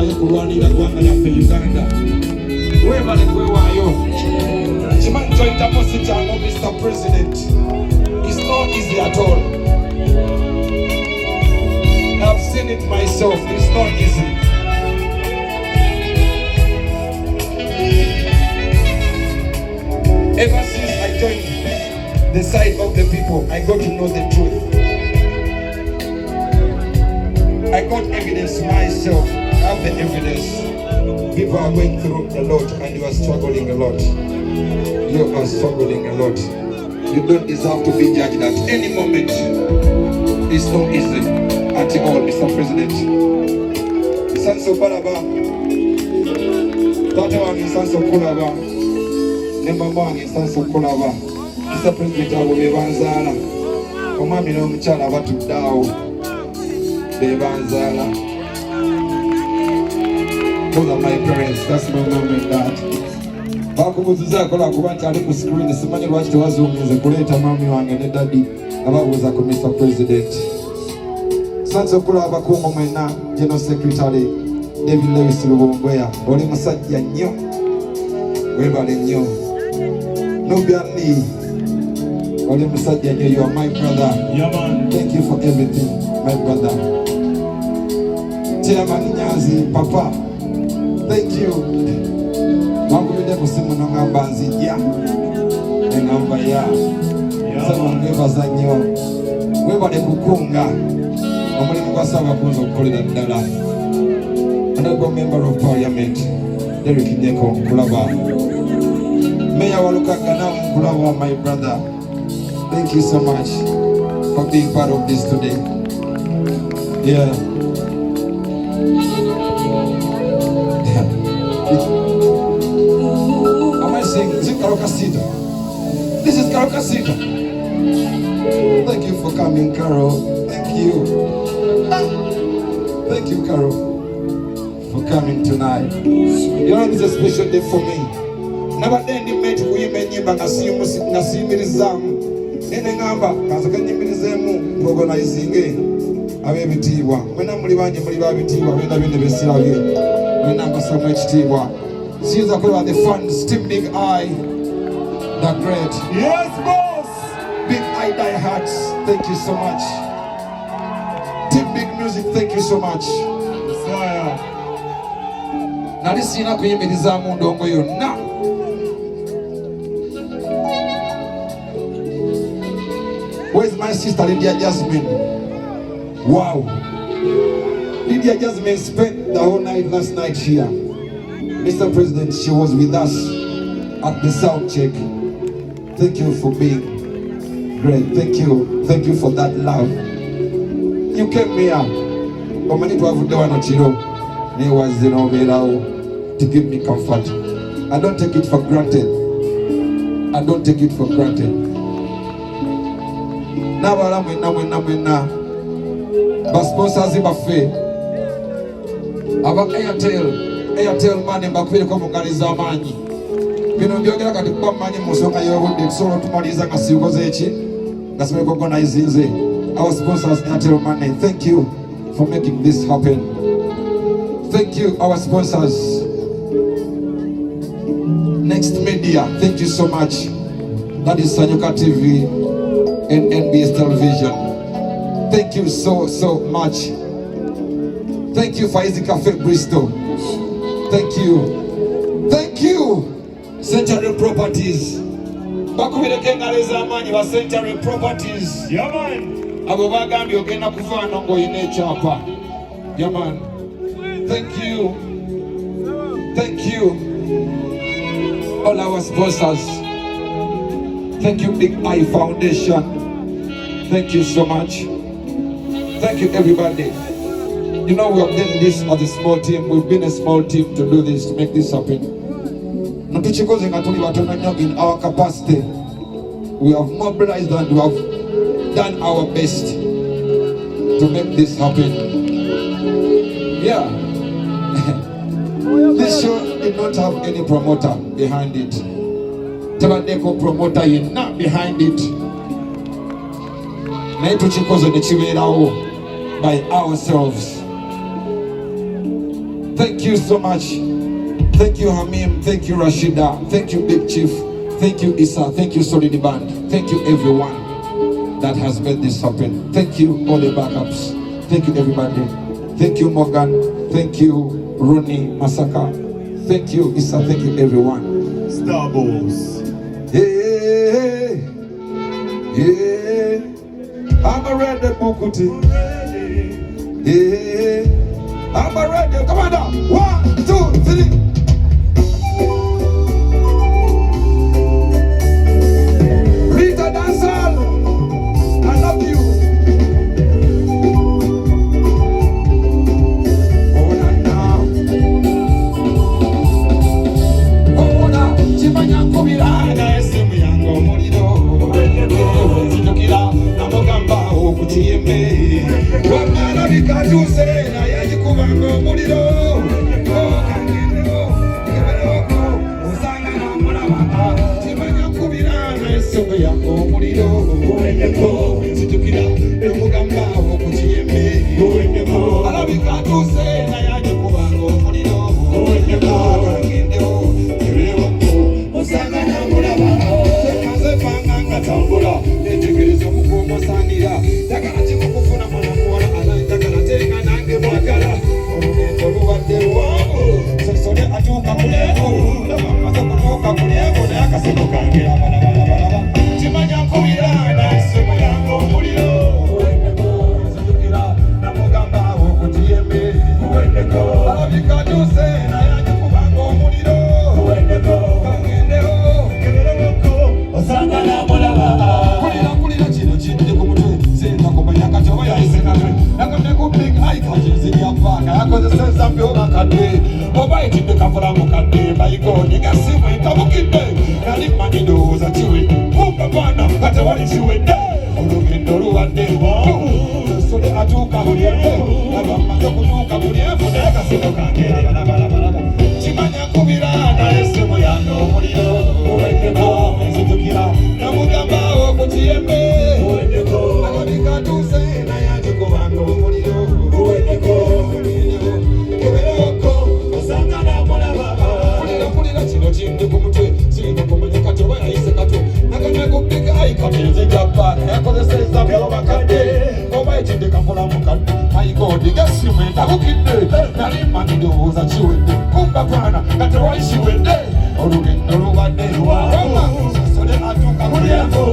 wefaayo kulwanira ggwanga lyaffe Uganda. Webale gwewaayo. Kimanyi kyoyitamu si kyangu Mr. President. It's not easy at all. I've seen it myself. It's not easy. Ever since I joined the side of the people, I got to know the truth. I got evidence myself. I have the evidence. People are going through a lot and you are struggling a lot. You are struggling a lot. You don't deserve to be judged at any moment. It's not easy at all, Mr. President. Sanso Balaba, Tata wange Sanso Kulaba, ne mama wange Sanso Kulaba. Mr. President abo bebanzaala. Omwami n'omukyala batudde awo bebanzaala. Those are my parents. That's my mom and dad. Bakubuuziza kola kuba nti ali ku screen. Simanyi lwaki tewazuuminze kuleeta mami wange ne daddy ababuuza ku Mr. President. Sanso Kulaba abakungu mwenna, General Secretary David Lewis Lubongweya. Oli musajja nnyo. Webale nnyo. Nubyandi. Oli musajja nnyo. You are my brother. Yeah, man. Thank you for everything, my brother. Chairman Nyazi, Papa. Thank you. Wakubide kusimu nongamba nzija. Engamba ya. Sema ngebaza nnyo. Webale kukunga. Omulimu gwa Ssaabakunzi okukolera ddala. Honorable Member of Parliament, Derek Nyeko Nkulaba. Mayor Walukagana Nkulaba, my brother. Thank you so much for being part of this today. Yeah. Am I saying, is it Karokasita? This is Karokasita. Thank you for coming, Carol. Thank you. Thank you, Carol, for coming tonight. You know, it's a special day for me. Never then you met women, but I see you, Nene ngamba, kazoka nyimirizemu, organizing abebitiibwa. Mwena muli bangi muli babitiibwa, mwena bine besirabye. Mwena mbasamu ekitiibwa. Siza kuba the fans, Team Big Eye, the great. Yes, boss! Big Eye Die Hearts, thank you so much. Team Big Music, thank you so much. Nali sina kuyimirizaamu ndongo yonna. Where's my sister Lydia Jasmine? Wow. Lydia Jasmine spent the whole night last night here. Mr. President, she was with us at the sound check. Thank you for being great. Thank you. Thank you for that love. You came here. To give me comfort. I don't take it for granted. I don't take it for granted. Mwena basponsors baffe aba Airtel money mbakubireko mungaliza amaanyi bino mbyogera kati kuba mmanyi mu nsonga y'obudde tusobola otumaliza nga siukoze eki nga simanyi organizinze. Our sponsors Airtel money, thank you for making this happen. Thank you, our sponsors Next Media, thank you so much. That is Sanyuka TV and NBS Television. Thank you so much. Thank you Faizi Cafe Bristol. Thank you Century Properties. Bakubireke ngaleza amanyi ba Century Properties. Yeah man. Abo bagambye ogenda kuvaana ng'olina ekyapa. Yeah man. Thank you all our sponsors. Thank you Big Eye Foundation. Thank you so much. Thank you everybody. You know we have done this as a small team. We've been a small team to do this, to make this happen. In our capacity, we have mobilized and we have done our best to make this happen. Yeah. This show did not have any promoter behind it. Tebadeko promoter is not behind it. By ourselves. Thank you so much. Thank you, Hamim. Thank you, Rashida. Thank you, Big Chief. Thank you, Issa. Thank you, Solid Band. Thank you, everyone that has made this happen. Thank you, all the backups. Thank you, everybody. Thank you, Morgan. Thank you, Ronnie Masaka. Thank you, Issa. Thank you, everyone. Star Boss. Yeah, yeah. I'm a red Bukuti. Yeah, I'm a red. Come on now. 1, 2, 3. Rita Dancehall, I love you. Oh, now. Oh, now. Chimanya kubirana esimu yango murido. Zidukira na mugamba okutiyeme. Wamala bikatuse na yaji kubango murido. Oh, kangendo. Kebeloko. Usanga na mulaba. Chimanya kubirana esimu yango murido. Zidukira na mugamba okutiyeme. Alabikatuse na yaji kubango murido. Kangendo. Usangana mulaba sekaze panganga tambula netegereza mugongo sanira takana chikukufuna mwana mwana anayitagala tenga nange mwagala olugendo lubadde lwamu sesole atuuka kulevu nabamaze kutuuka kulevu naye akaseko kange abalabalaba kimanya nkubirana essomo yange omuliro zidukira namugamba okutiyembe alabikatuse naye agikubanga omuliro kulira kino kidde ku mutwe senza kumanya kati oba yayise katwe nakamye ku big icon ziryapanga yakozeseza byobakadde oba etidde kavula mukadde bayigoni gasimu etabukidde nali manyi ndowooza kiwedde kumbe bwana nga tewali kiwedde olugendo luwadde sesole atuuka buli evu nabamaze kutuuka buli evu naye kasino kange abalabalaba kimanya kubirana esimu yange omuliro zidukira namugamba okutiyembe alabikatuse naye agikubanga omuliro kebereko osanga namulaba kulira kino kindi ku mutwe singa kumanya kati oba yayise katwe nakamye kubiga ikaminzijapaka yakozeseza byobakadde oba ekindi kafula mukadde ayigodi gasimu etabukidde nali manyi ndowooza kiwedde kumba bwana nga tewali kiwedde olugendo lubadde lwamu sesole atuuka kulyeko